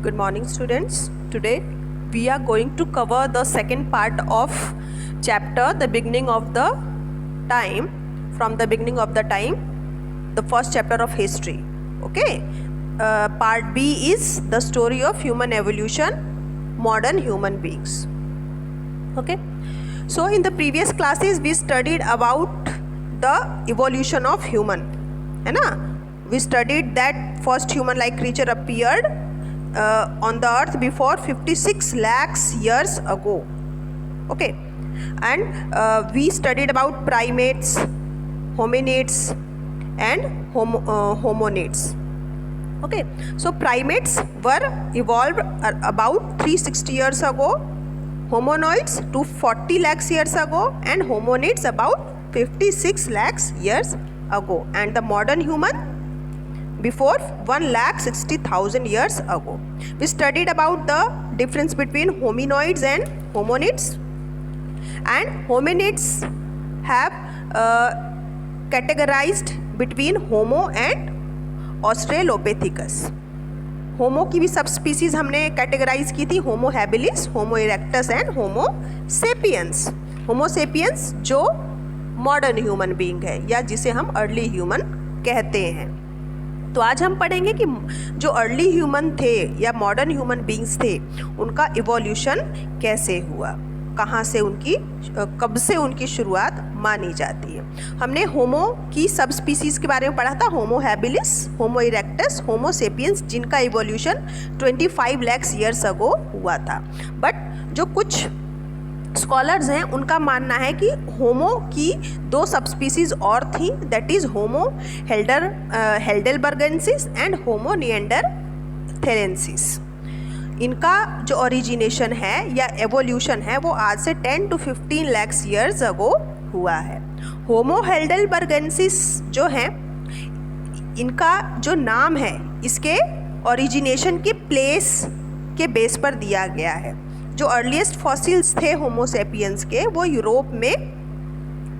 Good morning, students. Today we are going to cover the second part of chapter the beginning of the time, from the beginning of the time, the first chapter of history. Okay. Part B is the story of human evolution, modern human beings. Okay. So in the previous classes we studied about the evolution of human, है ना? We studied that first human-like creature appeared on the earth before 56 lakhs years ago. Okay, and we studied about primates, hominids and homonids. Okay, so primates were evolved about 360 years ago, hominoids 240 lakhs years ago, and homonids about 56 lakhs years ago, and the modern human before 1,60,000 years ago. We studied about the difference between hominoids and homonids, and hominids have categorized between Homo and Australopithecus. होमो की भी sub species हमने categorize की थी, Homo habilis, Homo erectus and Homo sapiens. Homo sapiens जो modern human being है या जिसे हम अर्ली ह्यूमन कहते हैं. तो आज हम पढ़ेंगे कि जो अर्ली ह्यूमन थे या मॉडर्न ह्यूमन बीइंग्स थे उनका इवोल्यूशन कैसे हुआ, कहाँ से उनकी, कब से उनकी शुरुआत मानी जाती है. हमने होमो की सब स्पीसीज़ के बारे में पढ़ा था, होमो हैबिलिस, होमो इरेक्टस, होमो सेपियंस, जिनका इवोल्यूशन 25 लाख ईयर्स अगो हुआ था. बट जो कुछ स्कॉलर्स हैं उनका मानना है कि होमो की दो सब स्पीसीज़ और थी, that is homo हेल्डेलबर्गेंसिस and homo neanderthalensis. इनका जो ओरिजिनेशन है या एवोल्यूशन है वो आज से 10 to 15 लाख ईयर्स अगो हुआ है. होमो हेल्डेलबर्गेंसिस जो है, इनका जो नाम है इसके ओरिजिनेशन की प्लेस के बेस पर दिया गया है. जो अर्लीस्ट फॉसिल्स थे होमो सेपियंस के वो यूरोप में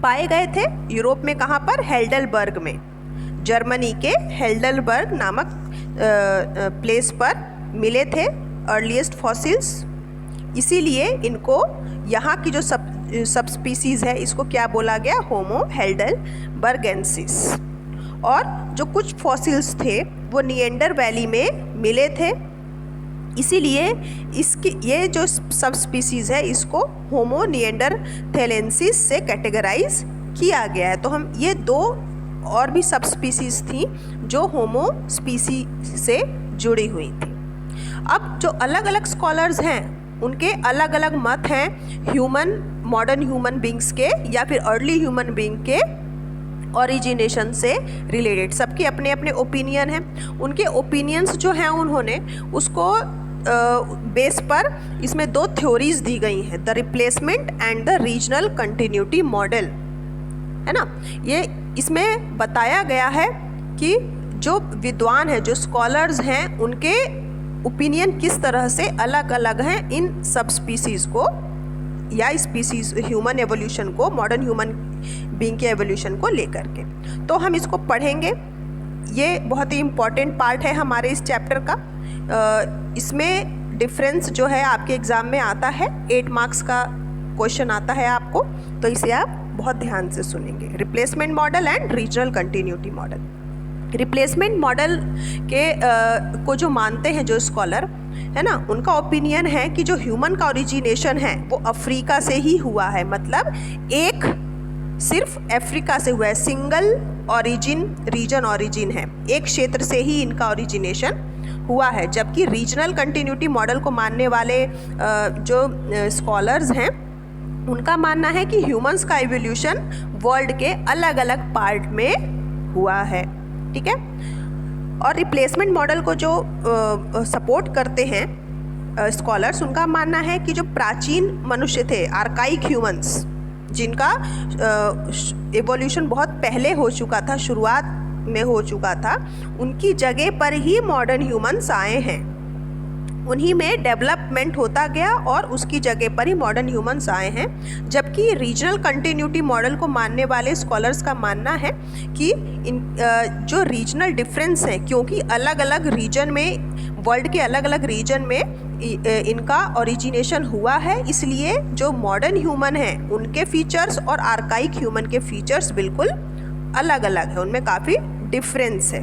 पाए गए थे. यूरोप में कहाँ पर? हेल्डेलबर्ग में, जर्मनी के हेल्डेलबर्ग नामक प्लेस पर मिले थे अर्लीस्ट फॉसिल्स. इसीलिए इनको यहाँ की जो सब स्पीसीज़ है इसको क्या बोला गया? होमो हेल्डेलबर्गेंसिस. और जो कुछ फॉसिल्स थे वो निएंडर वैली में मिले थे, इसीलिए इसकी ये जो सब स्पीसीज़ है इसको होमो निएंडरथैलेंसिस से कैटेगराइज किया गया है. तो हम ये दो और भी सब स्पीसीज़ थी जो होमो स्पीसी से जुड़ी हुई थी. अब जो अलग अलग स्कॉलर्स हैं उनके अलग अलग मत हैं ह्यूमन, मॉडर्न ह्यूमन बींग्स के या फिर अर्ली ह्यूमन बींग के ओरिजिनेशन से रिलेटेड. सबके अपने अपने ओपिनियन हैं. उनके ओपिनियंस जो हैं उन्होंने उसको बेस पर इसमें दो थ्योरीज दी गई हैं, the replacement and the regional continuity model, है ना. ये इसमें बताया गया है कि जो विद्वान हैं, जो स्कॉलर्स हैं, उनके ओपिनियन किस तरह से अलग अलग हैं इन सब स्पीसीज़ को या स्पीसीज़ ह्यूमन एवोल्यूशन को, मॉडर्न ह्यूमन बीइंग के एवोल्यूशन को लेकर के. तो हम इसको पढ़ेंगे. ये बहुत ही इम्पॉर्टेंट पार्ट है हमारे इस चैप्टर का. इसमें डिफरेंस जो है आपके एग्ज़ाम में आता है, 8 मार्क्स का क्वेश्चन आता है आपको, तो इसे आप बहुत ध्यान से सुनेंगे. Replacement model and regional continuity model. Replacement model के को जो मानते हैं जो स्कॉलर है ना, उनका ओपिनियन है कि जो ह्यूमन का ओरिजिनेशन है वो अफ्रीका से ही हुआ है. मतलब एक सिर्फ अफ्रीका से हुआ है, सिंगल रीजन ऑरिजिन है, एक क्षेत्र से ही इनका ओरिजिनेशन हुआ है. जबकि रीजनल कंटिन्यूटी मॉडल को मानने वाले जो स्कॉलर्स हैं उनका मानना है कि ह्यूमंस का एवोल्यूशन वर्ल्ड के अलग अलग पार्ट में हुआ है. ठीक है. और रिप्लेसमेंट मॉडल को जो सपोर्ट करते हैं स्कॉलर्स, उनका मानना है कि जो प्राचीन मनुष्य थे, आर्काइक ह्यूमंस, जिनका एवोल्यूशन बहुत पहले हो चुका था, शुरुआत में हो चुका था, उनकी जगह पर ही मॉडर्न ह्यूमंस आए हैं. उन्हीं में डेवलपमेंट होता गया और उसकी जगह पर ही मॉडर्न ह्यूमंस आए हैं। जबकि रीजनल कंटिन्यूटी मॉडल को मानने वाले स्कॉलर्स का मानना है कि जो रीजनल डिफरेंस है, क्योंकि अलग अलग रीजन में वर्ल्ड के अलग अलग रीजन में इनका ओरिजिनेशन हुआ है, इसलिए जो मॉडर्न ह्यूमन है उनके फीचर्स और आर्काइक ह्यूमन के फीचर्स बिल्कुल अलग अलग है, उनमें काफ़ी डिफरेंस है।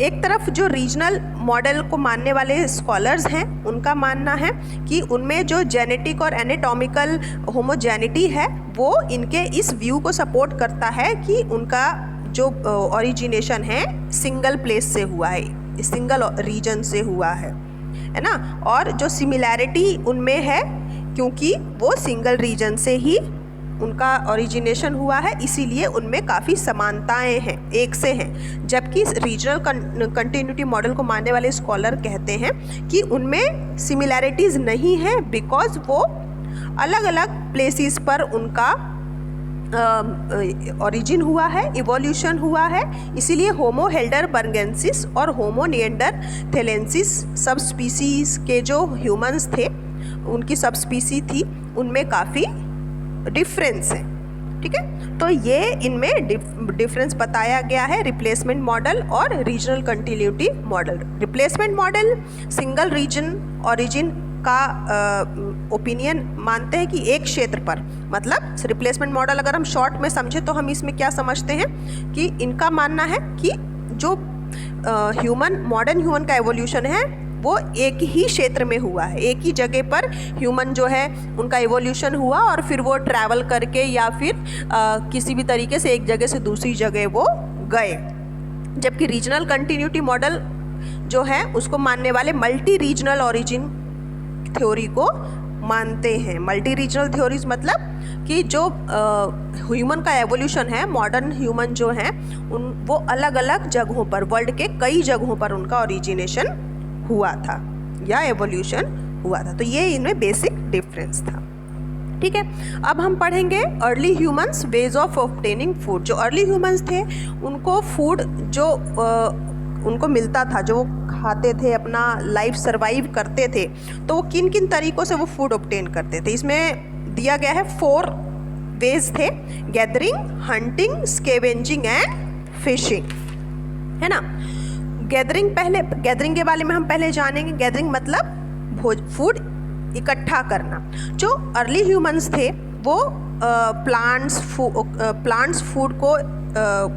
एक तरफ जो रीजनल मॉडल को मानने वाले स्कॉलर्स हैं उनका मानना है कि उनमें जो जेनेटिक और एनाटॉमिकल होमोजेनिटी है वो इनके इस व्यू को सपोर्ट करता है कि उनका जो ओरिजिनेशन है सिंगल प्लेस से हुआ है, सिंगल रीजन से हुआ है ना। और जो सिमिलैरिटी उनमें है क्योंकि वो सिंगल रीजन से ही उनका ओरिजिनेशन हुआ है, इसीलिए उनमें काफ़ी समानताएं हैं, एक से हैं। जबकि रीजनल कंटिन्यूटी मॉडल को मानने वाले स्कॉलर कहते हैं कि उनमें सिमिलैरिटीज़ नहीं है बिकॉज वो अलग अलग प्लेसेस पर उनका ओरिजिन हुआ है, इवोल्यूशन हुआ है, इसीलिए होमो हेल्डरबर्गेंसिस और होमो निएंडरथैलेंसिस सब स्पीसीज़ के जो ह्यूमंस थे उनकी सब स्पीसी थी उनमें काफ़ी डिफरेंस है। ठीक है, तो ये इनमें डिफरेंस बताया गया है रिप्लेसमेंट मॉडल और regional continuity model. Replacement model single region origin का ओपिनियन मानते हैं कि एक क्षेत्र पर, मतलब रिप्लेसमेंट मॉडल अगर हम शॉर्ट में समझे तो हम इसमें क्या समझते हैं कि इनका मानना है कि जो मॉडर्न ह्यूमन का एवोल्यूशन है वो एक ही क्षेत्र में हुआ है, एक ही जगह पर ह्यूमन जो है उनका एवोल्यूशन हुआ और फिर वो ट्रैवल करके या फिर किसी भी तरीके से एक जगह से दूसरी जगह वो गए। जबकि रीजनल कंटिन्यूटी मॉडल जो है उसको मानने वाले मल्टी रीजनल ओरिजिन थ्योरी को मानते हैं। मल्टी रीजनल थ्योरीज मतलब कि जो ह्यूमन का एवोल्यूशन है, मॉडर्न ह्यूमन जो हैं वो अलग अलग जगहों पर, वर्ल्ड के कई जगहों पर उनका ओरिजिनेशन हुआ था या एवोल्यूशन हुआ था। तो ये इनमें बेसिक डिफरेंस था। ठीक है, अब हम पढ़ेंगे early humans ways of obtaining food. जो अर्ली ह्यूमंस थे उनको फूड जो उनको मिलता था, जो वो खाते थे, अपना लाइफ सर्वाइव करते थे, तो वो किन किन तरीक़ों से वो फूड ऑब्टेन करते थे इसमें दिया गया है। 4 वेज थे, gathering, hunting, scavenging and fishing, है ना। गैदरिंग के बारे में हम पहले जानेंगे। गैदरिंग मतलब फूड इकट्ठा करना। जो अर्ली ह्यूमंस थे वो प्लांट्स फूड को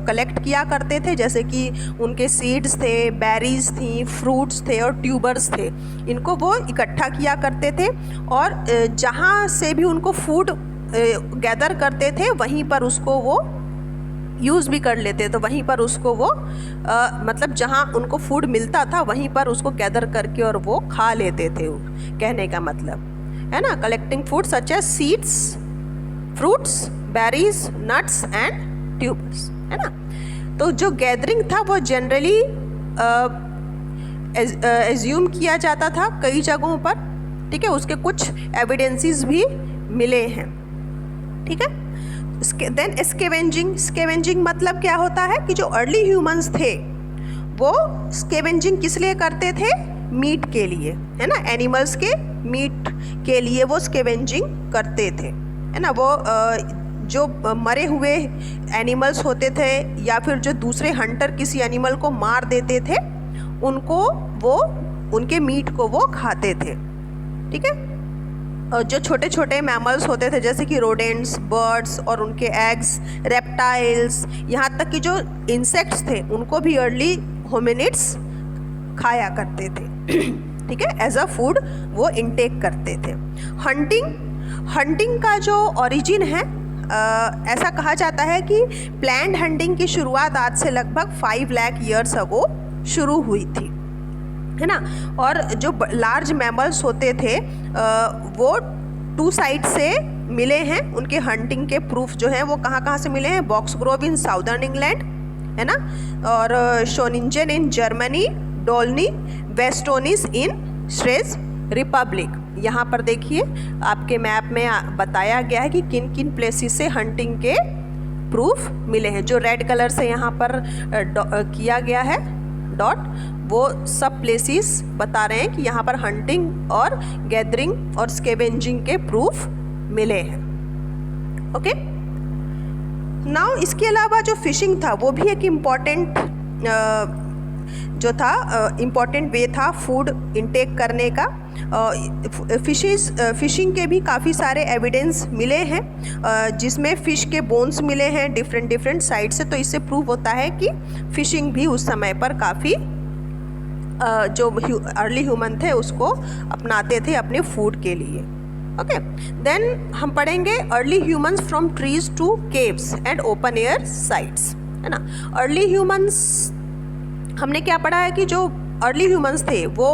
कलेक्ट किया करते थे, जैसे कि उनके सीड्स थे, बेरीज थी, फ्रूट्स थे और ट्यूबर्स थे, इनको वो इकट्ठा किया करते थे और जहाँ से भी उनको फूड गैदर करते थे वहीं पर उसको वो यूज़ भी कर लेते, तो वहीं पर उसको वो मतलब जहाँ उनको फूड मिलता था वहीं पर उसको गैदर करके और वो खा लेते थे, कहने का मतलब है ना। Collecting food such as seeds, fruits, berries, nuts and tubes, है ना। तो जो गैदरिंग था वो जनरली एज्यूम किया जाता था कई जगहों पर। ठीक है, उसके कुछ एविडेंसेस भी मिले हैं। ठीक है, देन स्केवेंजिंग मतलब क्या होता है कि जो अर्ली ह्यूमंस थे वो स्केवेंजिंग किस लिए करते थे, मीट के लिए, है ना। एनिमल्स के मीट के लिए वो स्केवेंजिंग करते थे, है ना। वो जो मरे हुए एनिमल्स होते थे या फिर जो दूसरे हंटर किसी एनिमल को मार देते थे उनको वो उनके मीट को वो खाते थे। ठीक है, जो छोटे छोटे मैमल्स होते थे जैसे कि रोडेंट्स, बर्ड्स और उनके एग्स, रेप्टाइल्स, यहाँ तक कि जो इंसेक्ट्स थे उनको भी अर्ली होमिनिड्स खाया करते थे। ठीक है, एज अ फूड वो इनटेक करते थे। हंटिंग का जो ओरिजिन है ऐसा कहा जाता है कि प्लान्ड हंटिंग की शुरुआत आज से लगभग 5 लाख ईयर्स अगो शुरू हुई थी, है ना। और जो लार्ज मैमल्स होते थे वो 2 साइड से मिले हैं। उनके हंटिंग के प्रूफ जो हैं वो कहाँ से मिले हैं, Boxgrove in southern England, है ना, और Schoningen in Germany, Dolni, Vestonice in स्ट्रेस रिपब्लिक। यहाँ पर देखिए आपके मैप में बताया गया है कि किन किन प्लेसेस से हंटिंग के प्रूफ मिले हैं। जो रेड कलर से यहाँ पर किया गया है डॉट, वो सब प्लेसेस बता रहे हैं कि यहाँ पर हंटिंग और गैदरिंग और स्केवेंजिंग के प्रूफ मिले हैं। ओके, नाउ इसके अलावा जो फिशिंग था वो भी एक इम्पॉर्टेंट जो था इम्पॉर्टेंट वे था फूड इनटेक करने का। फिशिंग के भी काफ़ी सारे एविडेंस मिले हैं, जिसमें फ़िश के बोन्स मिले हैं डिफरेंट साइड से। तो इससे प्रूव होता है कि फ़िशिंग भी उस समय पर काफ़ी जो अर्ली ह्यूमन थे उसको अपनाते थे अपने फूड के लिए। ओके, देन हम पढ़ेंगे early humans from trees to caves and open air sites, है ना। अर्ली ह्यूमंस हमने क्या पढ़ा है कि जो अर्ली ह्यूमंस थे वो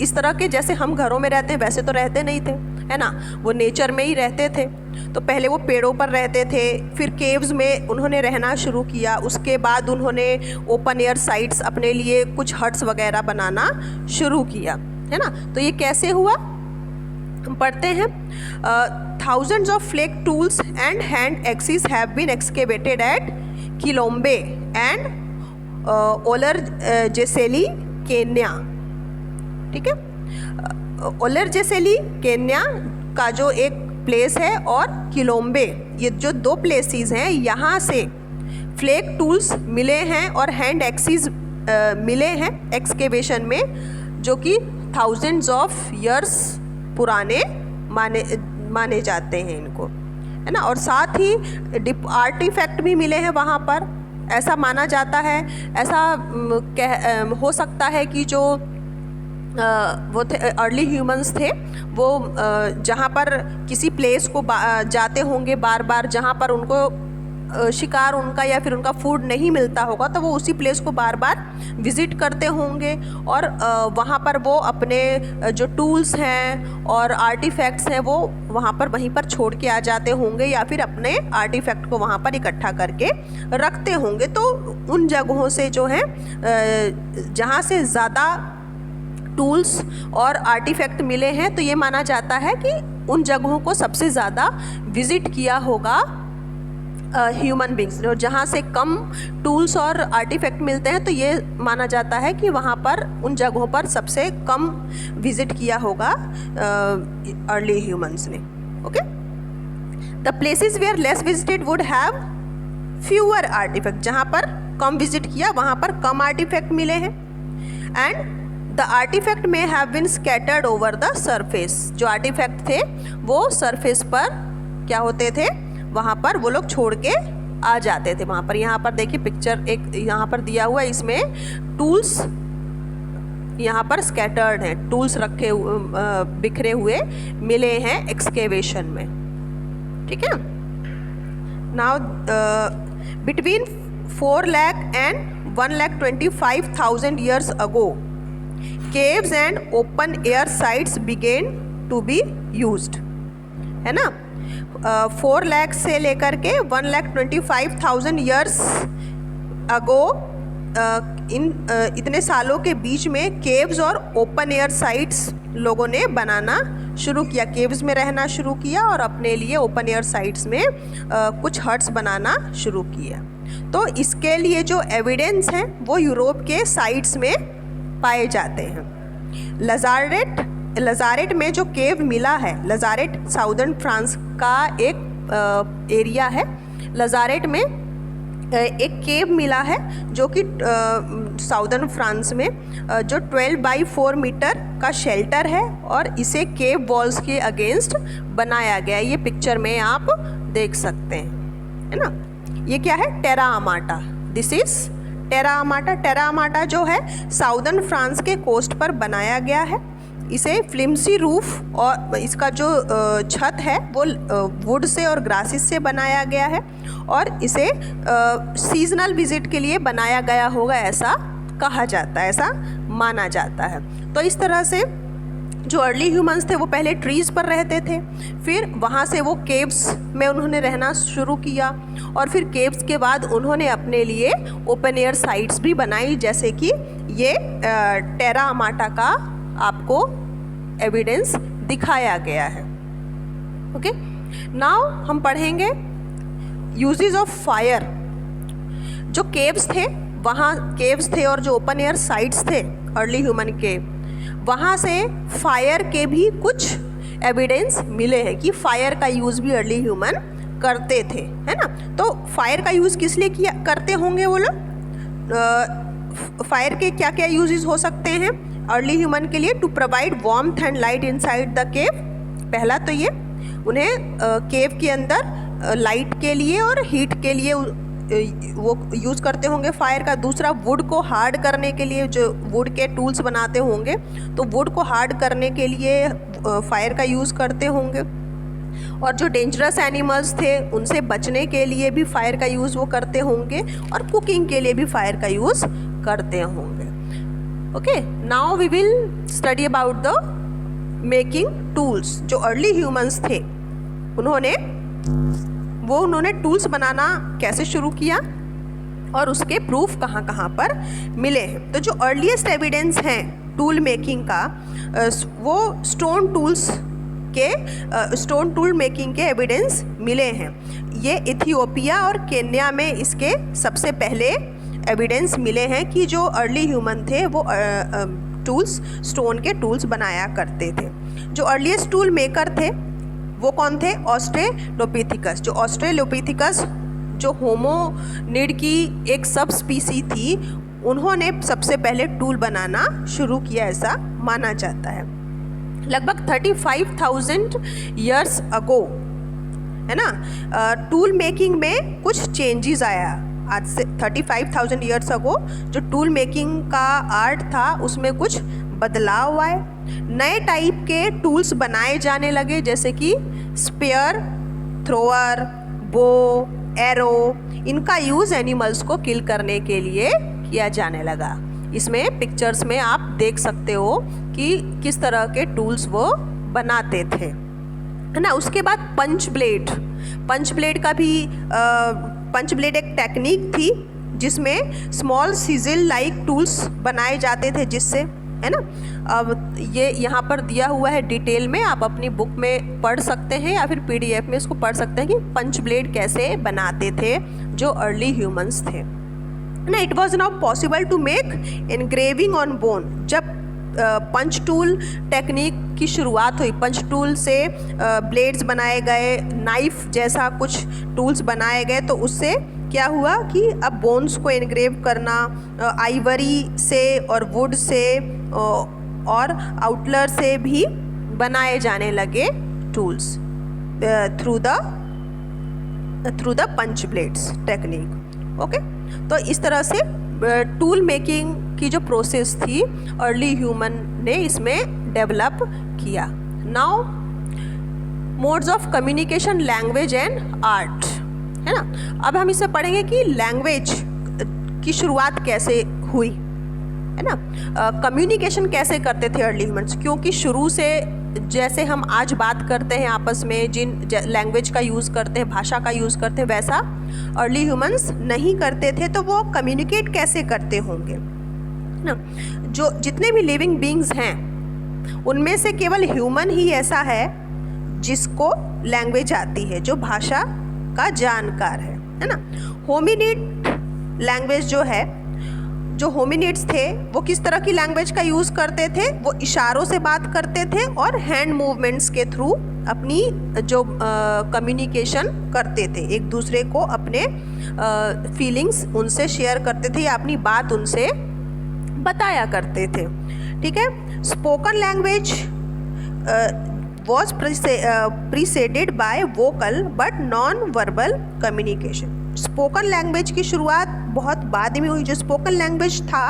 इस तरह के, जैसे हम घरों में रहते हैं वैसे तो रहते नहीं थे, है ना। वो नेचर में ही रहते थे। तो पहले वो पेड़ों पर रहते थे, फिर केव्स में उन्होंने रहना शुरू किया। उसके बाद उन्होंने ओपन एयर साइट्स अपने लिए कुछ हट्स वगैरह बनाना शुरू किया, है ना। तो ये कैसे हुआ हम पढ़ते हैं। Thousands of flake tools and hand axes have been excavated at Kilombe and Olorgesailie Kenya, ठीक है। ओलर जेसेली केन्या का जो एक प्लेस है और किलोम्बे, ये जो दो प्लेसेस हैं, यहाँ से फ्लेक टूल्स मिले हैं और हैंड एक्सिस मिले हैं एक्सकेवेशन में, जो कि थाउजेंड्स ऑफ ईयर्स पुराने माने जाते हैं इनको, है ना। और साथ ही आर्टिफैक्ट भी मिले हैं वहाँ पर। ऐसा माना जाता है, ऐसा हो सकता है कि जो वो थे अर्ली ह्यूमंस थे, वो जहाँ पर किसी प्लेस को जाते होंगे बार बार, जहाँ पर उनको शिकार उनका या फिर उनका फूड नहीं मिलता होगा, तो वो उसी प्लेस को बार बार विज़िट करते होंगे और वहाँ पर वो अपने जो टूल्स हैं और आर्टिफैक्ट्स हैं वो वहाँ पर वहीं पर छोड़ के आ जाते होंगे, या फिर अपने आर्टिफैक्ट को वहाँ पर इकट्ठा करके रखते होंगे। तो उन जगहों से जो है जहाँ से ज़्यादा टूल्स और आर्टिफैक्ट मिले हैं, तो ये माना जाता है कि उन जगहों को सबसे ज़्यादा विज़िट किया होगा ह्यूमन बींग्स। और जहाँ से कम टूल्स और आर्टिफैक्ट मिलते हैं, तो ये माना जाता है कि वहाँ पर उन जगहों पर सबसे कम विज़िट किया होगा अर्ली ह्यूमंस ने। Okay, the places where less visited would have fewer artifact, जहाँ पर कम विजिट किया वहाँ पर कम आर्टिफैक्ट मिले हैं। And the artifact may have been scattered over the surface, जो आर्टिफैक्ट थे वो सरफेस पर क्या होते थे, वहाँ पर वो लोग छोड़ के आ जाते थे वहाँ पर। यहाँ पर देखिए पिक्चर एक यहाँ पर दिया हुआ है, इसमें टूल्स यहाँ पर स्कैटर्ड हैं, टूल्स रखे बिखरे हुए मिले हैं एक्सकेवेशन में, ठीक है। Now between 4 lakh and 1,25,000 years ago caves and open air sites began to be used, है ना। 4 लाख से लेकर के 1,25,000 ईयर्स अगो इतने सालों के बीच में केव्स और ओपन एयर साइट्स लोगों ने बनाना शुरू किया, केव्स में रहना शुरू किया और अपने लिए ओपन एयर साइट्स में कुछ हट्स बनाना शुरू किया। तो इसके लिए जो एविडेंस हैं वो यूरोप के साइट्स में पाए जाते हैं। लजारेट में जो केव मिला है, लजारेट साउदर्न फ्रांस का एक एरिया है। लजारेट में एक केव मिला है जो कि साउदर्न फ्रांस में जो 12x4 मीटर का शेल्टर है और इसे केव वॉल्स के अगेंस्ट बनाया गया है। ये पिक्चर में आप देख सकते हैं, है ना। ये क्या है, टेरा अमाटा, दिस इज़ टेरा अमाटा। टेरा अमाटा जो है साउदर्न फ्रांस के कोस्ट पर बनाया गया है। इसे फ्लिम्सी रूफ और इसका जो छत है वो वुड से और ग्रासेस से बनाया गया है और इसे सीजनल विजिट के लिए बनाया गया होगा, ऐसा कहा जाता है, ऐसा माना जाता है। तो इस तरह से जो अर्ली ह्यूमंस थे वो पहले ट्रीज़ पर रहते थे, फिर वहाँ से वो केव्स में उन्होंने रहना शुरू किया और फिर केव्स के बाद उन्होंने अपने लिए ओपन एयर साइट्स भी बनाई, जैसे कि ये टेरा अमाटा का आपको एविडेंस दिखाया गया है। ओके, नाउ हम पढ़ेंगे यूजेस ऑफ फायर। जो केव्स थे, वहाँ केव्स थे और जो ओपन एयर साइट्स थे अर्ली ह्यूमन के, वहाँ से फायर के भी कुछ एविडेंस मिले हैं कि फायर का यूज़ भी अर्ली ह्यूमन करते थे, है ना। तो फायर का यूज़ किस लिए किया करते होंगे वो लोग? फायर के क्या क्या यूजेस हो सकते हैं अर्ली ह्यूमन के लिए? To provide warmth and light inside the cave. पहला तो ये उन्हें केव के अंदर लाइट के लिए और हीट के लिए वो यूज़ करते होंगे फायर का। दूसरा, वुड को हार्ड करने के लिए, जो वुड के टूल्स बनाते होंगे तो वुड को हार्ड करने के लिए फायर का यूज़ करते होंगे। और जो डेंजरस एनिमल्स थे उनसे बचने के लिए भी फायर का यूज़ वो करते होंगे, और कुकिंग के लिए भी फायर का यूज़ करते होंगे। Okay, now we will study about the making tools. जो अर्ली ह्यूमंस थे उन्होंने टूल्स बनाना कैसे शुरू किया और उसके प्रूफ कहाँ कहाँ पर मिले हैं। तो जो अर्लीस्ट एविडेंस हैं टूल मेकिंग का, वो स्टोन टूल मेकिंग के एविडेंस मिले हैं। ये इथियोपिया और केन्या में इसके सबसे पहले एविडेंस मिले हैं कि जो अर्ली ह्यूमन थे वो स्टोन के टूल्स बनाया करते थे। जो अर्लीस्ट टूल मेकर थे वो कौन थे? ऑस्ट्रेलोपिथिकस। जो ऑस्ट्रेलोपिथिकस जो होमोनिड की एक सब स्पीसी थी, उन्होंने सबसे पहले टूल बनाना शुरू किया, ऐसा माना जाता है। लगभग 35,000 ईयर्स अगो, है ना, टूल मेकिंग में कुछ चेंजेस आया। आज से 35,000 ईयर्स अगो जो टूल मेकिंग का आर्ट था उसमें कुछ बदलाव आए। नए टाइप के टूल्स बनाए जाने लगे, जैसे कि स्पेयर, थ्रोअर, बो, एरो। इनका यूज़ एनिमल्स को किल करने के लिए किया जाने लगा। इसमें पिक्चर्स में आप देख सकते हो कि किस तरह के टूल्स वो बनाते थे, है ना। उसके बाद पंच ब्लेड का भी पंच ब्लेड एक टेक्निक थी जिसमें स्मॉल सिजल लाइक टूल्स बनाए जाते थे, जिससे, है ना। अब ये यहाँ पर दिया हुआ है डिटेल में, आप अपनी बुक में पढ़ सकते हैं या फिर PDF में इसको पढ़ सकते हैं कि पंच ब्लेड कैसे बनाते थे जो अर्ली ह्यूमंस थे, ना। It was not possible to make engraving on bone. जब पंच टूल टेक्निक की शुरुआत हुई, पंच टूल से ब्लेड्स बनाए गए, नाइफ जैसा कुछ टूल्स बनाए गए, तो उससे क्या हुआ कि अब बोन्स को एनग्रेव करना आइवरी से और वुड से और आउटलर से भी बनाए जाने लगे tools through the punch blades technique. Okay, तो इस तरह से टूल मेकिंग की जो प्रोसेस थी अर्ली ह्यूमन ने इसमें डेवलप किया। Now modes of communication, language and art, है ना। अब हम इसे पढ़ेंगे कि लैंग्वेज की शुरुआत कैसे हुई, है ना। कम्युनिकेशन कैसे करते थे अर्ली ह्यूमन्स, क्योंकि शुरू से जैसे हम आज बात करते हैं आपस में, जिन लैंग्वेज का यूज़ करते हैं, भाषा का यूज़ करते हैं, वैसा अर्ली ह्यूमन्स नहीं करते थे। तो वो कम्युनिकेट कैसे करते होंगे, ना। जो जितने भी लिविंग बींग्स हैं उनमें से केवल ह्यूमन ही ऐसा है जिसको लैंग्वेज आती है, जो भाषा का जानकार है ना। होमिनिड लैंग्वेज जो है, जो होमिनिड्स थे वो किस तरह की लैंग्वेज का यूज़ करते थे? वो इशारों से बात करते थे और हैंड मूवमेंट्स के थ्रू अपनी जो कम्युनिकेशन करते थे, एक दूसरे को अपने फीलिंग्स उनसे शेयर करते थे या अपनी बात उनसे बताया करते थे, ठीक है। Spoken language was preceded by vocal but non-verbal communication। Spoken language की शुरुआत बहुत बाद में हुई। जो स्पोकन लैंग्वेज था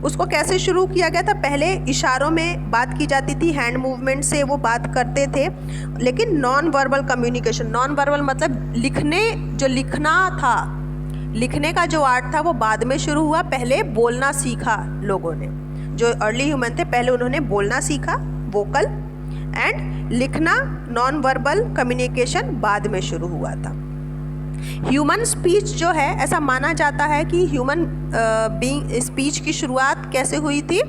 उसको कैसे शुरू किया गया था? पहले इशारों में बात की जाती थी, हैंड मूवमेंट से वो बात करते थे, लेकिन non verbal communication, non verbal मतलब लिखना था, लिखने का जो आर्ट था वो बाद में शुरू हुआ। पहले बोलना सीखा लोगों ने, जो अर्ली ह्यूमन थे पहले उन्होंने बोलना सीखा, वोकल, एंड लिखना नॉन वर्बल कम्युनिकेशन बाद में शुरू हुआ था। ह्यूमन स्पीच जो है, ऐसा माना जाता है कि ह्यूमन बीइंग स्पीच की शुरुआत कैसे हुई थी?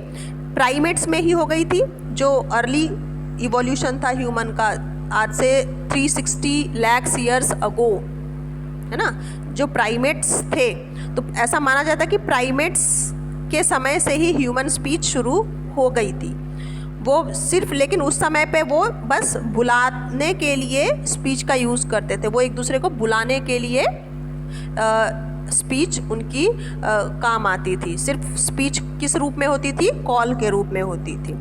प्राइमेट्स में ही हो गई थी। जो अर्ली इवोल्यूशन था ह्यूमन का, आज से 360 लाख ईयर्स अगो, है ना, जो प्राइमेट्स थे, तो ऐसा माना जाता है कि प्राइमेट्स के समय से ही ह्यूमन स्पीच शुरू हो गई थी। वो सिर्फ, लेकिन उस समय पे वो बस बुलाने के लिए स्पीच का यूज़ करते थे, वो एक दूसरे को बुलाने के लिए स्पीच उनकी काम आती थी। सिर्फ स्पीच किस रूप में होती थी? कॉल के रूप में होती थी।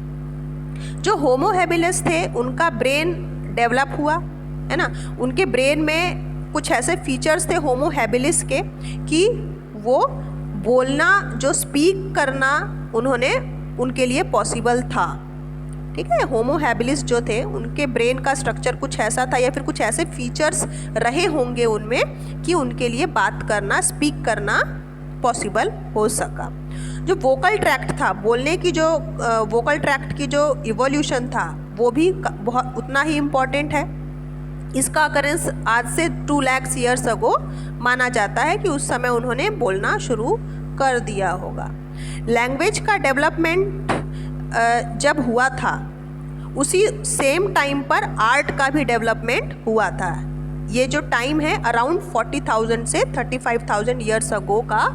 जो होमो हैबिलिस थे उनका ब्रेन डेवलप हुआ, है ना। उनके ब्रेन में कुछ ऐसे फीचर्स थे होमो हैबिलिस के कि वो बोलना, जो स्पीक करना उनके लिए पॉसिबल था। ठीक है, होमो हैबिलिस जो थे उनके ब्रेन का स्ट्रक्चर कुछ ऐसा था या फिर कुछ ऐसे फीचर्स रहे होंगे उनमें कि उनके लिए बात करना, स्पीक करना पॉसिबल हो सका। जो वोकल ट्रैक्ट था, बोलने की जो वोकल ट्रैक्ट की जो इवोल्यूशन था वो भी बहुत उतना ही इम्पॉर्टेंट है। इसका अकरेंस आज से 2 लाख ईयर्स अगो माना जाता है कि उस समय उन्होंने बोलना शुरू कर दिया होगा। लैंग्वेज का डेवलपमेंट जब हुआ था उसी सेम टाइम पर आर्ट का भी डेवलपमेंट हुआ था। ये जो टाइम है अराउंड 40,000 से 35,000 ईयर्स अगो का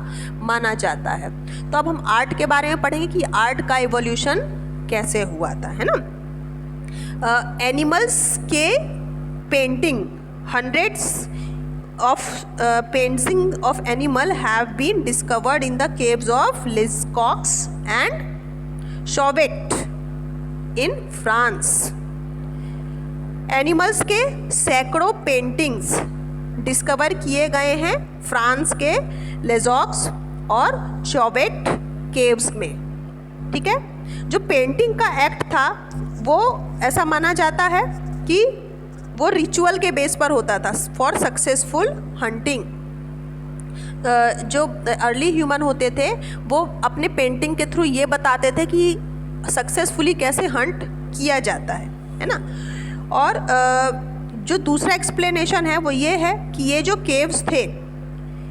माना जाता है। तो अब हम आर्ट के बारे में पढ़ेंगे कि आर्ट का इवोल्यूशन कैसे हुआ था, है ना। एनिमल्स के painting, hundreds of paintings of animal have been discovered in the caves of Lascaux and Chauvet in France. Animals के सैकड़ों पेंटिंग्स डिस्कवर किए गए हैं फ्रांस के लेजॉक्स और चौवेट केव्स में। ठीक है, जो पेंटिंग का एक्ट था वो ऐसा माना जाता है कि वो रिचुअल के बेस पर होता था फॉर सक्सेसफुल हंटिंग। जो अर्ली ह्यूमन होते थे वो अपने पेंटिंग के थ्रू ये बताते थे कि सक्सेसफुली कैसे हंट किया जाता है ना। और जो दूसरा एक्सप्लेनेशन है वो ये है कि ये जो केव्स थे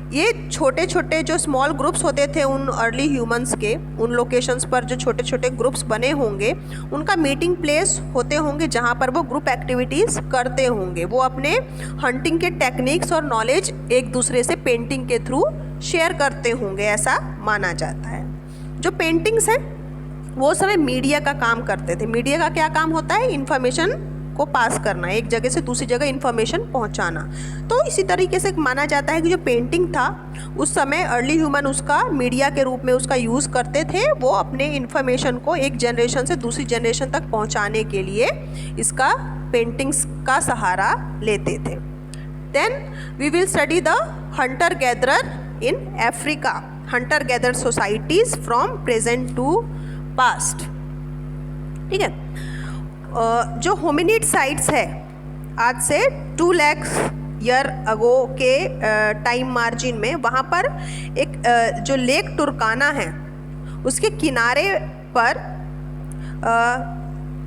ये छोटे छोटे जो स्मॉल ग्रुप्स होते थे उन अर्ली ह्यूमंस के, उन लोकेशंस पर जो छोटे छोटे ग्रुप्स बने होंगे उनका मीटिंग प्लेस होते होंगे जहाँ पर वो ग्रुप एक्टिविटीज़ करते होंगे। वो अपने हंटिंग के टेक्निक्स और नॉलेज एक दूसरे से पेंटिंग के थ्रू शेयर करते होंगे, ऐसा माना जाता है। जो पेंटिंग्स हैं वो समय मीडिया का काम करते थे। मीडिया का क्या काम होता है? इन्फॉर्मेशन को पास करना, एक जगह से दूसरी जगह इन्फॉर्मेशन पहुंचाना। तो इसी तरीके से माना जाता है कि जो पेंटिंग था उस समय अर्ली ह्यूमन उसका मीडिया के रूप में उसका यूज़ करते थे। वो अपने इन्फॉर्मेशन को एक जनरेशन से दूसरी जनरेशन तक पहुंचाने के लिए इसका पेंटिंग्स का सहारा लेते थे। Then we will study the hunter gatherer in Africa, hunter gather societies from present to past. ठीक है, जो होमिनिड साइट्स है आज से 2 लाख ईयर अगो के टाइम मार्जिन में, वहाँ पर एक जो लेक टुर्काना है उसके किनारे पर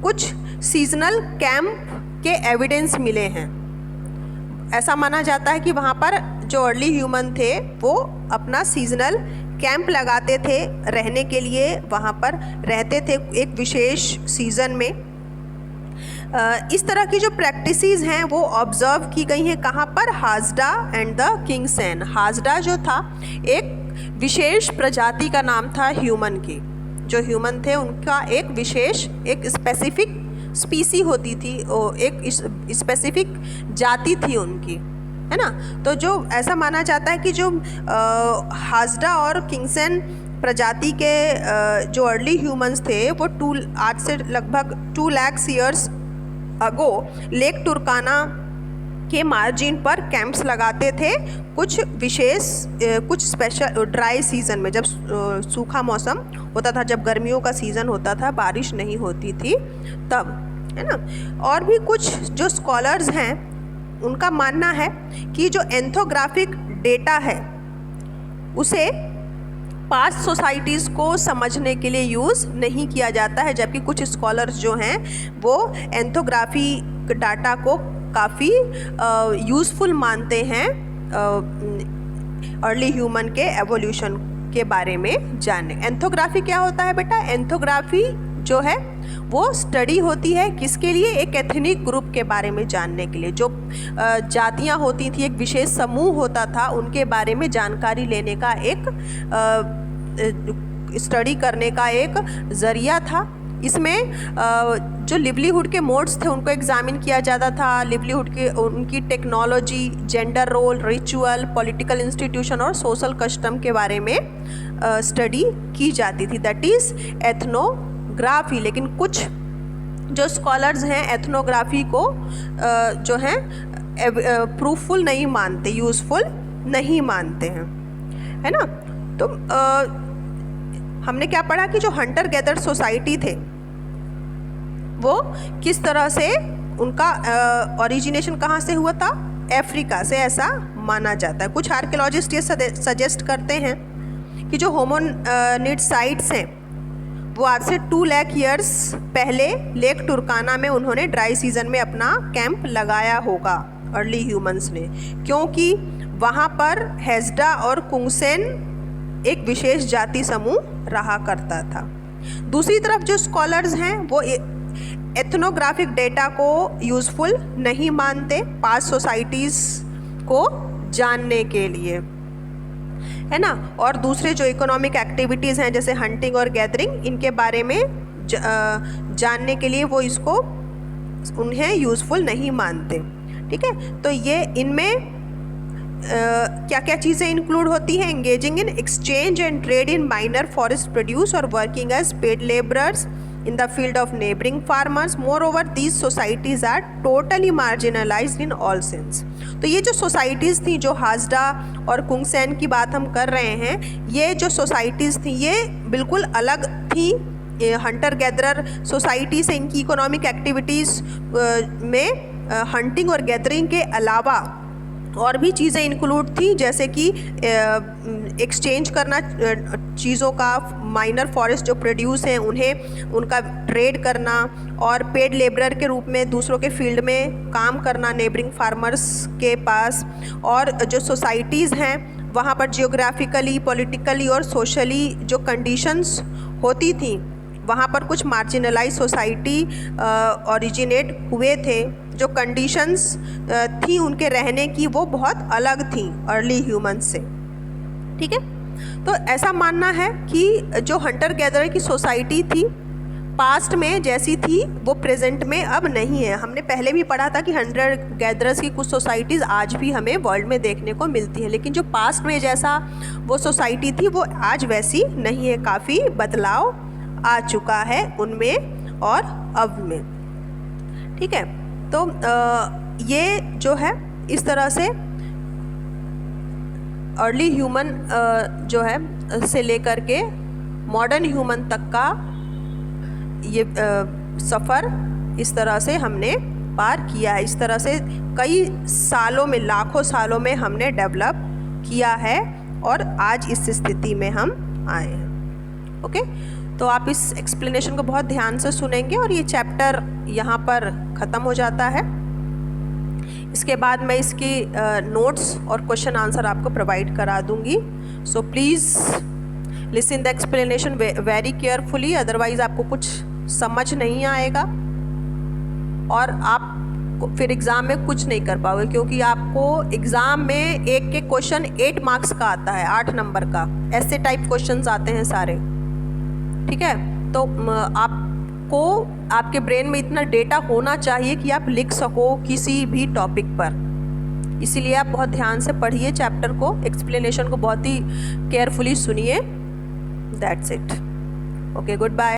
कुछ सीजनल कैंप के एविडेंस मिले हैं। ऐसा माना जाता है कि वहाँ पर जो अर्ली ह्यूमन थे वो अपना सीजनल कैंप लगाते थे, रहने के लिए वहाँ पर रहते थे एक विशेष सीज़न में। इस तरह की जो प्रैक्टिसेस हैं वो ऑब्ज़र्व की गई हैं कहाँ पर? हाजडा एंड द किंगसन। हाजडा जो था एक विशेष प्रजाति का नाम था ह्यूमन की। जो ह्यूमन थे उनका एक विशेष, एक स्पेसिफिक स्पीसी होती थी, एक स्पेसिफिक जाति थी उनकी, है ना। तो जो ऐसा माना जाता है कि जो हाजडा और किंगसन प्रजाति के जो अर्ली ह्यूमंस थे वो आज से लगभग 2 lakh years ago lake Turkana के मार्जिन पर कैंप्स लगाते थे कुछ विशेष, कुछ स्पेशल ड्राई सीज़न में, जब सूखा मौसम होता था, जब गर्मियों का सीज़न होता था, बारिश नहीं होती थी तब, है ना। और भी कुछ जो स्कॉलर्स हैं उनका मानना है कि जो एंथोग्राफिक डेटा है उसे पास्ट सोसाइटीज़ को समझने के लिए यूज़ नहीं किया जाता है, जबकि कुछ स्कॉलर्स जो हैं वो एंथोग्राफी डाटा को काफ़ी यूज़फुल मानते हैं अर्ली ह्यूमन के एवोल्यूशन के बारे में जानने। एंथोग्राफी क्या होता है बेटा? एंथोग्राफी जो है वो स्टडी होती है किसके लिए? एक एथनिक ग्रुप के बारे में जानने के लिए। जो जातियां होती थी, एक विशेष समूह होता था, उनके बारे में जानकारी लेने का एक स्टडी करने का एक ज़रिया था। इसमें जो लिवलीहुड के मोड्स थे उनको एग्जामिन किया जाता था, लिवलीहुड के उनकी technology, gender role, ritual, political institution और सोशल कस्टम के बारे में स्टडी की जाती थी, दैट इज़ एथनोग्राफी। लेकिन कुछ जो स्कॉलर्स हैं एथनोग्राफी को जो है प्रूफफुल नहीं मानते, यूज़फुल नहीं मानते हैं, है ना। तो हमने क्या पढ़ा कि जो हंटर गैदर सोसाइटी थे वो किस तरह से उनका ओरिजिनेशन कहाँ से हुआ था, अफ्रीका से, ऐसा माना जाता है। कुछ आर्कियोलॉजिस्ट ये सजेस्ट करते हैं कि जो होमोनिड साइट्स हैं वो आज से 2 लाख ईयर्स पहले लेक टुर्काना में उन्होंने ड्राई सीजन में अपना कैंप लगाया होगा, अर्ली ह्यूमंस ने, क्योंकि वहाँ पर हेस्डा और कुंगसेन एक विशेष जाति समूह रहा करता था। दूसरी तरफ जो स्कॉलर्स हैं वो एथनोग्राफिक डेटा को यूज़फुल नहीं मानते पास्ट सोसाइटीज़ को जानने के लिए, है ना। और दूसरे जो इकोनॉमिक एक्टिविटीज़ हैं जैसे हंटिंग और गैदरिंग, इनके बारे में जानने के लिए वो इसको उन्हें यूज़फुल नहीं मानते, ठीक है। तो ये इनमें क्या क्या चीज़ें इंक्लूड होती हैं, engaging in exchange and trade in minor forest produce और working as paid labourers in the field of neighboring farmers. Moreover, these societies are totally marginalized in all sense. तो ये जो सोसाइटीज़ थी, जो हाजडा और कुंगसेन की बात हम कर रहे हैं, ये जो सोसाइटीज़ थी ये बिल्कुल अलग थी हंटर गैदरर सोसाइटी से। इनकी इकोनॉमिक एक्टिविटीज़ में हंटिंग और गैदरिंग के अलावा और भी चीज़ें इंक्लूड थी, जैसे कि एक्सचेंज करना चीज़ों का, माइनर फॉरेस्ट जो प्रोड्यूस हैं उन्हें उनका ट्रेड करना, और पेड लेबरर के रूप में दूसरों के फील्ड में काम करना नेबरिंग फार्मर्स के पास। और जो सोसाइटीज़ हैं वहाँ पर जियोग्राफिकली, पॉलिटिकली और सोशली जो कंडीशंस होती थी, वहाँ पर कुछ मार्जिनलाइज सोसाइटी ओरिजिनेट हुए थे। जो कंडीशंस थी उनके रहने की वो बहुत अलग थी अर्ली ह्यूमन से, ठीक है। तो ऐसा मानना है कि जो हंटर गैदरर की सोसाइटी थी पास्ट में जैसी थी वो प्रेजेंट में अब नहीं है। हमने पहले भी पढ़ा था कि हंटर गैदरर्स की कुछ सोसाइटीज़ आज भी हमें वर्ल्ड में देखने को मिलती है, लेकिन जो पास्ट में जैसा वो सोसाइटी थी वो आज वैसी नहीं है, काफ़ी बदलाव आ चुका है उनमें और अब में, ठीक है। तो ये जो है इस तरह से अर्ली ह्यूमन जो है से लेकर के मॉडर्न ह्यूमन तक का ये सफ़र इस तरह से हमने पार किया है। इस तरह से कई सालों में, लाखों सालों में हमने डेवलप किया है और आज इस स्थिति में हम आए हैं, ओके। तो आप इस एक्सप्लेनेशन को बहुत ध्यान से सुनेंगे और ये चैप्टर यहाँ पर ख़त्म हो जाता है। इसके बाद मैं इसकी नोट्स और क्वेश्चन आंसर आपको प्रोवाइड करा दूँगी। So please listen the explanation very carefully, otherwise आपको कुछ समझ नहीं आएगा और आप फिर एग्ज़ाम में कुछ नहीं कर पाओगे, क्योंकि आपको एग्ज़ाम में एक एक क्वेश्चन 8 मार्क्स का आता है, 8 नंबर का, ऐसे टाइप क्वेश्चंस आते हैं सारे, ठीक है। तो आपको आपके ब्रेन में इतना डेटा होना चाहिए कि आप लिख सको किसी भी टॉपिक पर। इसीलिए आप बहुत ध्यान से पढ़िए चैप्टर को, एक्सप्लेनेशन को बहुत ही केयरफुली सुनिए। That's it, okay, good bye.